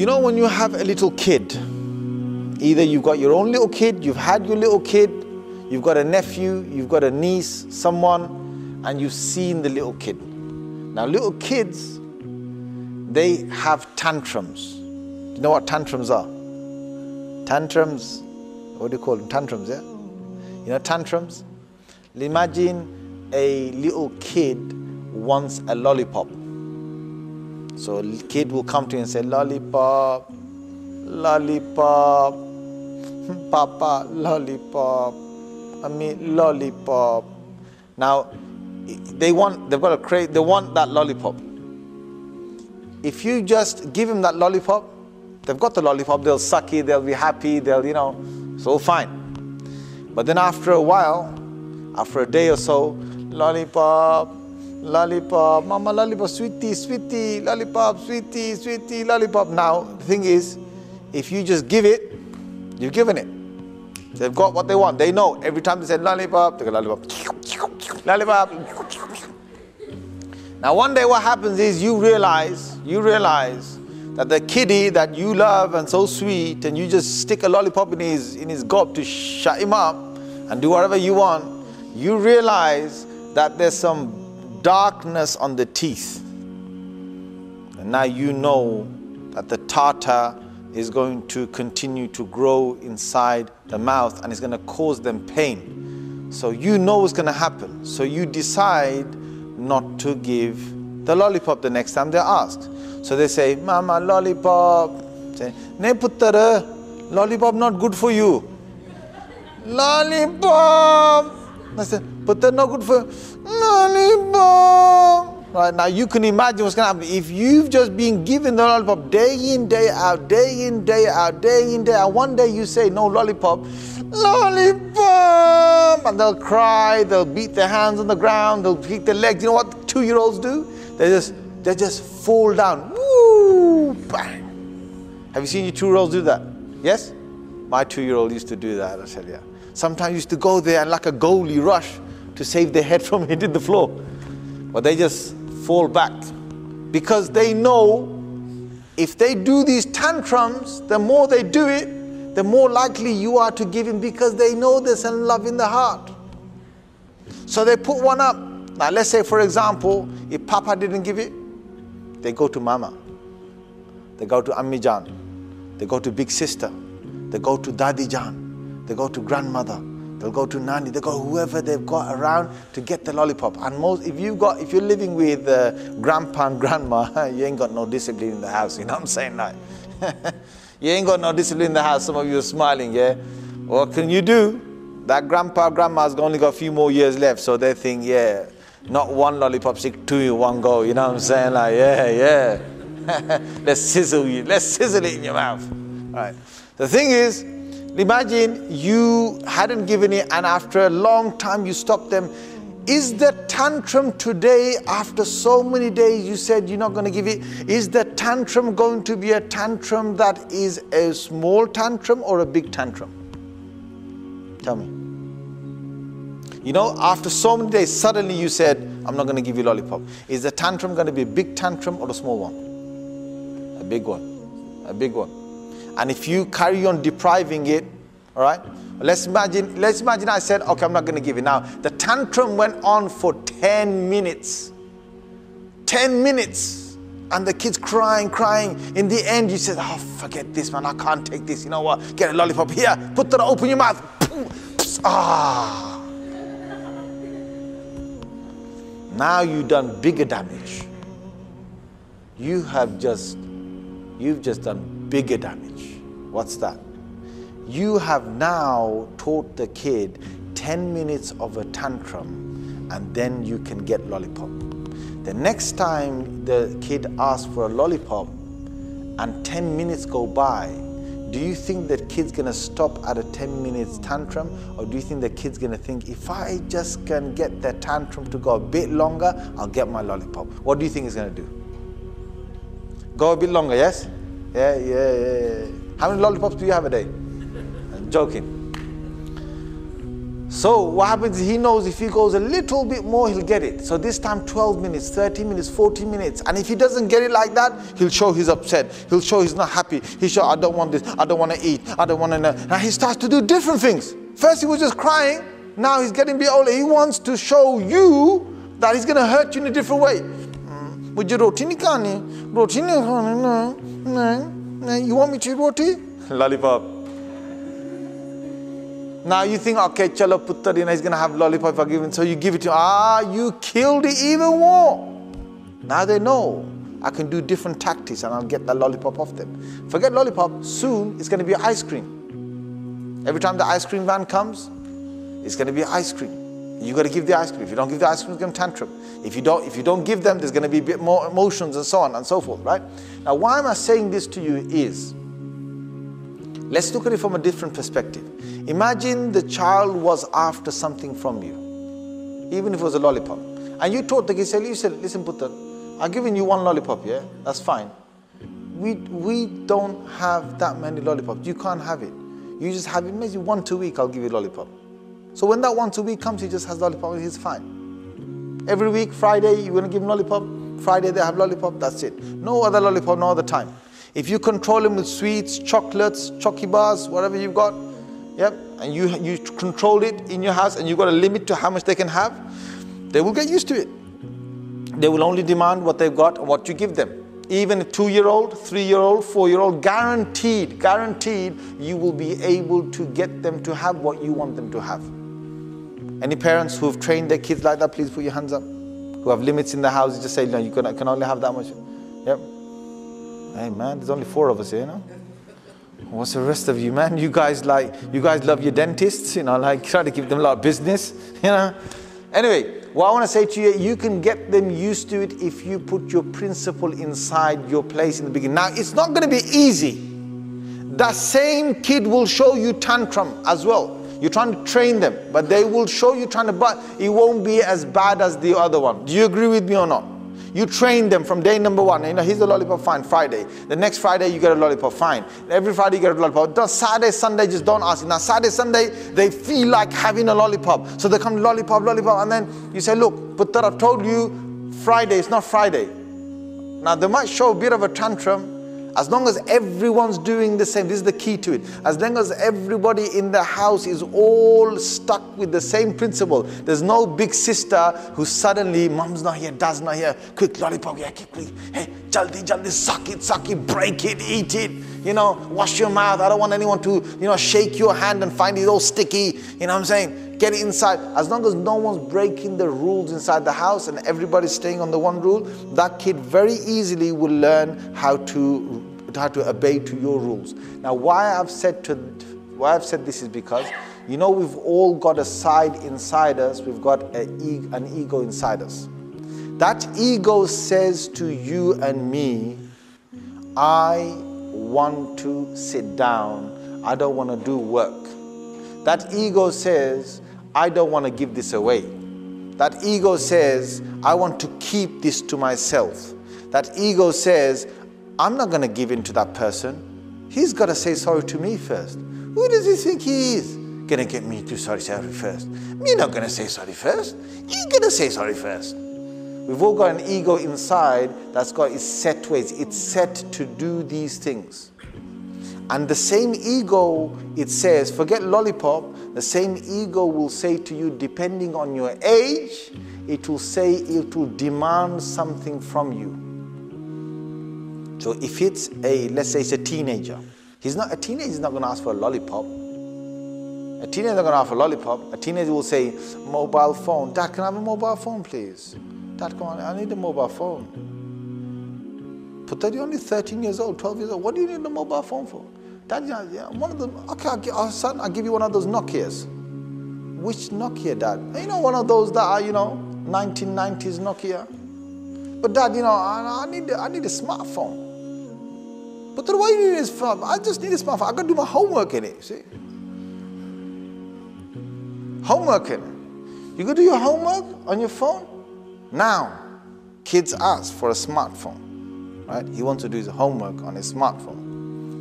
You know, when you have a little kid, either you've got your own little kid, you've had your little kid, you've got a nephew, you've got a niece, someone, and you've seen the little kid. Now, little kids, they have tantrums. You know what tantrums are? Tantrums, what do you call them? Tantrums, yeah? You know tantrums? Imagine a little kid wants a lollipop. So a kid will come to you and say, lollipop, lollipop, papa, lollipop, I mean lollipop. Now, they want that lollipop. If you just give them that lollipop, they've got the lollipop, they'll suck it, they'll be happy, they'll, it's all fine. But then after a while, after a day or so, lollipop, lollipop, mama lollipop, sweetie, sweetie, lollipop, sweetie, sweetie, lollipop. Now, the thing is, if you just give it, you've given it. They've got what they want. They know. Every time they say lollipop, they go lollipop, lollipop. Now, one day what happens is you realize that the kiddie that you love and so sweet, and you just stick a lollipop in his gob to shut him up and do whatever you want, you realize that there's some darkness on the teeth. And now you know that the tartar is going to continue to grow inside the mouth and it's going to cause them pain. So you know what's going to happen. So you decide not to give the lollipop the next time they're asked. So they say, Mama, lollipop. Say, Ne puttara, lollipop not good for you. Lollipop. I said, Puttara not good for you. Lollipop. Right, now you can imagine what's going to happen. If you've just been given the lollipop day in, day out, day in, day out, day in, day out, one day you say, no lollipop, lollipop, and they'll cry, they'll beat their hands on the ground, they'll beat their legs. You know what 2-year-olds do? They just fall down. Woo! Bang! Have you seen your 2-year-olds do that? Yes? My 2-year-old used to do that, I said, yeah. Sometimes used to go there and like a goalie rush to save their head from hitting the floor. But they just fall back. Because they know if they do these tantrums, the more they do it, the more likely you are to give him, because they know there's some love in the heart. So they put one up. Now let's say, for example, if Papa didn't give it, they go to Mama, they go to Ammi Jan, they go to Big Sister, they go to Dadi Jan, they go to Grandmother, they'll go to Nani, they go whoever they've got around to get the lollipop. And most, if you're living with Grandpa and Grandma, you ain't got no discipline in the house, you know what I'm saying? Like, you ain't got no discipline in the house. Some of you are smiling, yeah? What can you do? That Grandpa, Grandma's only got a few more years left, so they think, yeah, not one lollipop stick to you, one go, you know what I'm saying? Like, yeah. Let's sizzle it in your mouth. All right. The thing is, imagine you hadn't given it and after a long time you stopped them. Is the tantrum today, after so many days you said you're not going to give it, is the tantrum going to be a tantrum that is a small tantrum or a big tantrum? Tell me. You know, after so many days, suddenly you said, I'm not going to give you lollipop. Is the tantrum going to be a big tantrum or a small one? A big one. A big one. And if you carry on depriving it, all right, let's imagine I said, okay, I'm not going to give it. Now, the tantrum went on for 10 minutes. 10 minutes. And the kid's crying. In the end, you said, oh, forget this, man. I can't take this. You know what? Get a lollipop here. Put that, open your mouth. Ah. Now you've done bigger damage. You've just done bigger damage. What's that? You have now taught the kid 10 minutes of a tantrum and then you can get lollipop. The next time the kid asks for a lollipop and 10 minutes go by, do you think that kid's gonna stop at a 10 minutes tantrum, or do you think the kid's gonna think, if I just can get the tantrum to go a bit longer, I'll get my lollipop? What do you think it's gonna do? Go a bit longer, yes? Yeah. How many lollipops do you have a day? I'm joking. So what happens is he knows if he goes a little bit more, he'll get it. So this time 12 minutes, 30 minutes, 40 minutes. And if he doesn't get it like that, he'll show he's upset. He'll show he's not happy. He'll show, I don't want this, I don't want to eat, I don't want to know. Now he starts to do different things. First he was just crying. Now he's getting a bit older. He wants to show you that he's going to hurt you in a different way. You want me to eat roti? Lollipop. Now you think, okay, chalo puttar, he's going to have lollipop if I give him. So you give it to him. You killed it even more. Now they know I can do different tactics and I'll get that lollipop off them. Forget lollipop, soon it's going to be ice cream. Every time the ice cream van comes, it's going to be ice cream. You got to give the ice cream. If you don't give the ice cream, it's going to tantrum. If you don't give them, there's going to be a bit more emotions and so on and so forth, right? Now, why am I saying this to you is, let's look at it from a different perspective. Imagine the child was after something from you, even if it was a lollipop. And you told the kid, you said, listen, Putter, I'm giving you one lollipop, yeah? That's fine. We don't have that many lollipops. You can't have it. You just have it, maybe once a week, I'll give you a lollipop. So when that once a week comes, he just has lollipop and he's fine. Every week, Friday, you're going to give him lollipop. Friday, they have lollipop, that's it. No other lollipop, no other time. If you control him with sweets, chocolates, chocky bars, whatever you've got, yep, and you control it in your house and you've got a limit to how much they can have, they will get used to it. They will only demand what they've got and what you give them. Even a 2-year-old, 3-year-old, 4-year-old, guaranteed you will be able to get them to have what you want them to have. Any parents who have trained their kids like that, please put your hands up. Who have limits in the house, just say, no, you can only have that much. Yep. Hey man, there's only 4 of us here, you know? What's the rest of you, man? You guys love your dentists, you know, like try to give them a lot of business, you know? Anyway, what I want to say to you, you can get them used to it if you put your principle inside your place in the beginning. Now, it's not going to be easy. That same kid will show you tantrum as well. You're trying to train them, but they will show you but it won't be as bad as the other one. Do you agree with me or not? You train them from day number 1. You know, here's the lollipop, fine, Friday. The next Friday, you get a lollipop, fine. Every Friday, you get a lollipop. Saturday, Sunday, just don't ask. Now, Saturday, Sunday, they feel like having a lollipop. So they come lollipop, and then you say, look, Puttar, I've told you, Friday, it's not Friday. Now, they might show a bit of a tantrum. As long as everyone's doing the same, this is the key to it. As long as everybody in the house is all stuck with the same principle. There's no big sister who suddenly, mom's not here, dad's not here, quick lollipop, yeah, quick, hey, jaldi, suck it, break it, eat it, you know, wash your mouth. I don't want anyone to, you know, shake your hand and find it all sticky, you know what I'm saying? Get it inside. As long as no one's breaking the rules inside the house and everybody's staying on the one rule, that kid very easily will learn how to obey to your rules. Now, why I've said this is because, you know, we've all got a side inside us. We've got an ego inside us. That ego says to you and me, I want to sit down. I don't want to do work. That ego says, I don't want to give this away. That ego says, I want to keep this to myself. That ego says, I'm not going to give in to that person. He's got to say sorry to me first. Who does he think he is? Going to get me to say sorry first. Me not going to say sorry first. He's going to say sorry first. We've all got an ego inside that's got its set ways. It's set to do these things. And the same ego, it says, forget lollipop, the same ego will say to you, depending on your age, it will demand something from you. So if it's let's say it's a teenager, a teenager is not going to ask for a lollipop. A teenager is not going to ask for a lollipop. A teenager will say, mobile phone. Dad, can I have a mobile phone, please? Dad, come on, I need a mobile phone. But you're only 13 years old, 12 years old. What do you need a mobile phone for? Dad, yeah, one of them, okay, son, I'll give you one of those Nokias. Which Nokia, Dad? You know, one of those that are, 1990s Nokia. But Dad, I need a smartphone. But why do you need a smartphone? I just need a smartphone. I got to do my homework in it, see? Homework in it. You got to do your homework on your phone? Now, kids ask for a smartphone, right? He wants to do his homework on his smartphone.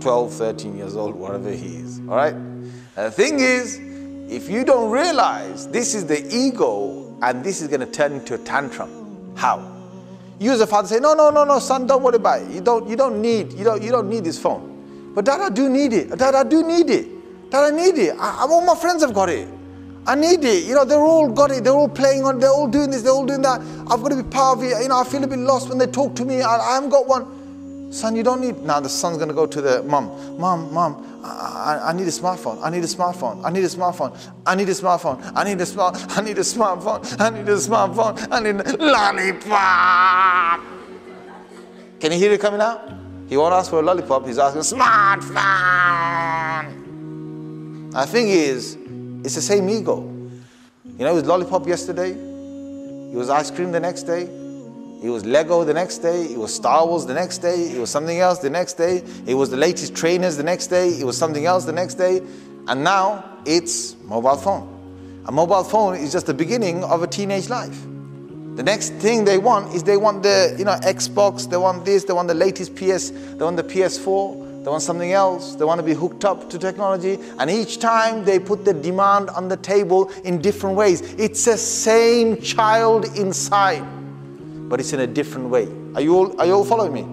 12, 13 years old, whatever he is, all right? And the thing is, if you don't realize this is the ego and this is going to turn into a tantrum, how? You as a father say, no, son, don't worry about it. You don't need this phone. But Dad, I do need it. Dad, I do need it. Dad, I need it. All my friends have got it. I need it. They're all got it. They're all playing on it. They're all doing this. They're all doing that. I've got to be part of it. I feel a bit lost when they talk to me. I haven't got one. Son, you don't need. Now the son's going to go to the mom. Mom, I need a smartphone. I need a smartphone. I need a smartphone. I need a smartphone. I need a smartphone. I need a smartphone. I need a smartphone. I need a lollipop. Can you hear it coming out? He won't ask for a lollipop. He's asking smartphone. The thing is, it's the same ego. It was lollipop yesterday. It was ice cream the next day. It was Lego the next day. It was Star Wars the next day. It was something else the next day. It was the latest trainers the next day. It was something else the next day. And now it's mobile phone. A mobile phone is just the beginning of a teenage life. The next thing they want is the Xbox. They want this. They want the latest PS. They want the PS4. They want something else. They want to be hooked up to technology. And each time they put the demand on the table in different ways. It's the same child inside, but it's in a different way. Are you all following me?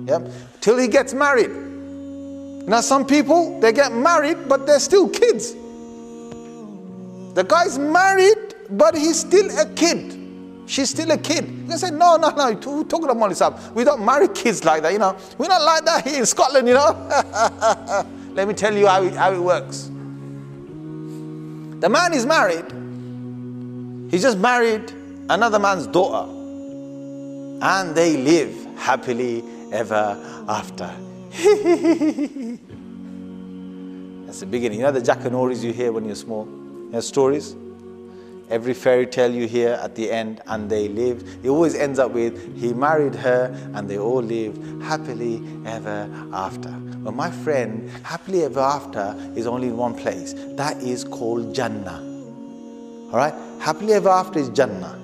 Yeah. Till he gets married. Now some people, they get married, but they're still kids. The guy's married, but he's still a kid. She's still a kid. You can say, no, we're talking about money, sir. We don't marry kids like that, We're not like that here in Scotland, Let me tell you how it works. The man is married. He just married another man's daughter. And they live happily ever after. That's the beginning. The Jackanories you hear when you're small? Stories? Every fairy tale you hear at the end, and they lived. It always ends up with, he married her and they all lived happily ever after. But my friend, happily ever after is only in one place. That is called Jannah. Alright? Happily ever after is Jannah.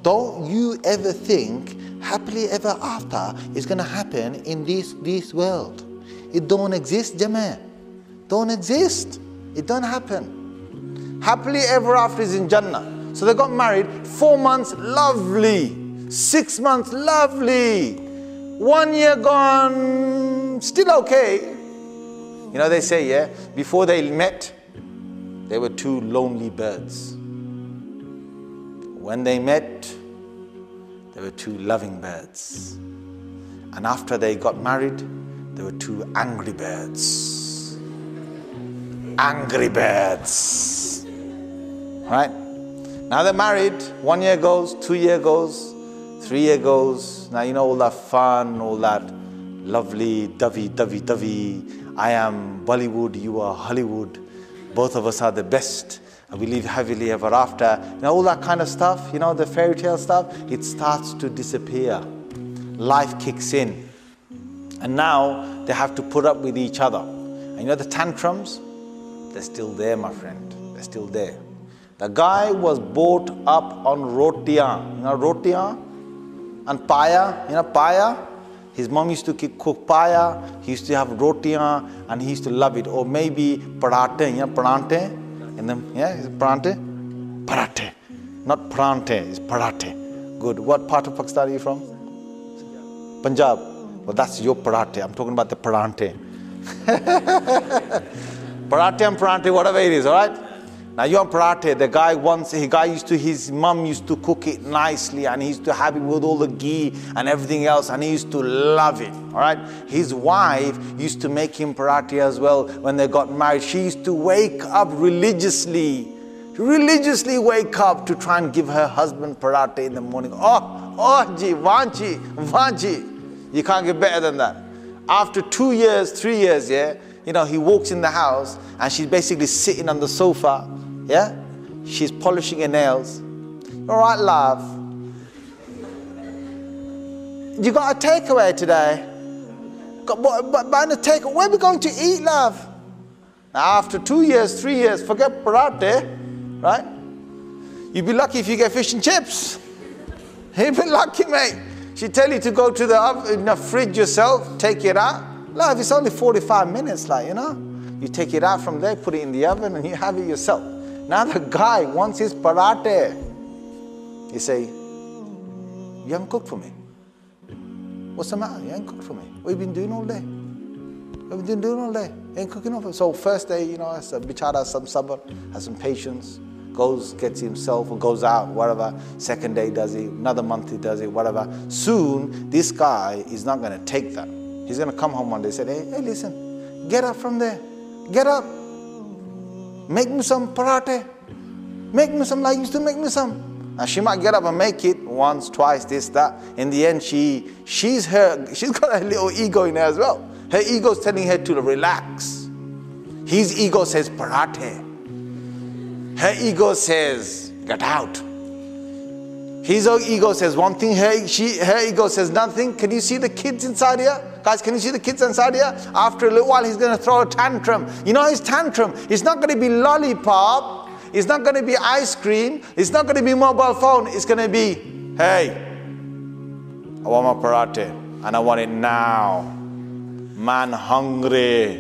Don't you ever think happily ever after is going to happen in this world. It don't exist, Jama'ah. Don't exist. It don't happen. Happily ever after is in Jannah. So they got married, 4 months, lovely. 6 months, lovely. 1 year gone, still okay. They say, before they met, they were two lonely birds. When they met, they were two loving birds. And after they got married, they were two angry birds. Angry birds. Right? Now they're married. 1 year goes, 2 year goes, 3 year goes. Now all that fun, all that lovely dovey. I am Bollywood, you are Hollywood. Both of us are the best. And we live happily ever after. All that kind of stuff, the fairy tale stuff, it starts to disappear. Life kicks in. And now they have to put up with each other. And the tantrums, they're still there, my friend. They're still there. The guy was brought up on rotiyan. Rotiyan? And paya. Paya? His mom used to cook paya. He used to have rotiyan and he used to love it. Or maybe parathe. Parathe? Is it parathe? Parathe. Not parante, it's parathe. Good. What part of Pakistan are you from? Punjab. Well, that's your parathe. I'm talking about the parante. Parathe and parante, whatever it is, alright? Now you on parathe, his mum used to cook it nicely and he used to have it with all the ghee and everything else and he used to love it, alright? His wife used to make him parathe as well when they got married. She used to wake up religiously wake up to try and give her husband parathe in the morning. Oh, ji, vanchi. You can't get better than that. After 2 years, 3 years, he walks in the house and she's basically sitting on the sofa. She's polishing her nails. All right, love. You got a takeaway today? Buying a takeaway. Where are we going to eat, love? Now, after 2 years, 3 years, forget parathe, right? You'd be lucky if you get fish and chips. You'd be lucky, mate. She'd tell you to go to the fridge yourself, take it out. Love, it's only 45 minutes, You take it out from there, put it in the oven, and you have it yourself. Now the guy wants his parathe. You say, you haven't cooked for me. What's the matter? You ain't cooked for me. What have you been doing all day? What have you been doing all day? You ain't cooking for me. So first day, as a bichara has some sabr, has some patience, goes, gets himself, or goes out, whatever. Second day does it, another month he does it, whatever. Soon, this guy is not going to take that. He's going to come home one day and say, hey, listen, get up from there. Get up. Make me some parathe. Make me some like you used to make me some. Now she might get up and make it once, twice, this, that. In the end, she's got a little ego in her as well. Her ego's telling her to relax. His ego says parathe. Her ego says get out. His ego says one thing, her ego says nothing. Can you see the kids inside here? Guys, can you see the kids inside here? After a little while, he's going to throw a tantrum. You know his tantrum? It's not going to be lollipop. It's not going to be ice cream. It's not going to be mobile phone. It's going to be, hey, I want my parathe and I want it now. Man hungry.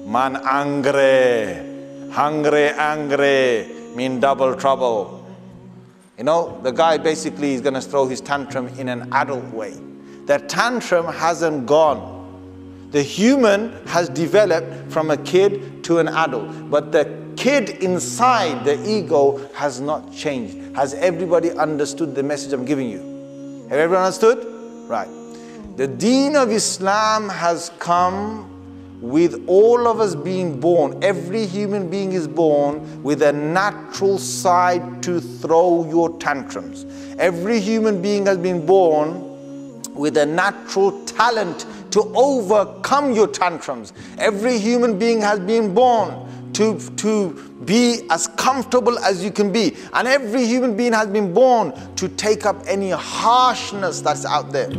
Man angry. Hungry, angry. Mean double trouble. The guy basically is going to throw his tantrum in an adult way. The tantrum hasn't gone. The human has developed from a kid to an adult. But the kid inside the ego has not changed. Has everybody understood the message I'm giving you? Have everyone understood? Right. The deen of Islam has come with all of us being born. Every human being is born with a natural side to throw your tantrums. Every human being has been born with a natural talent to overcome your tantrums. Every human being has been born to be as comfortable as you can be. And every human being has been born to take up any harshness that's out there.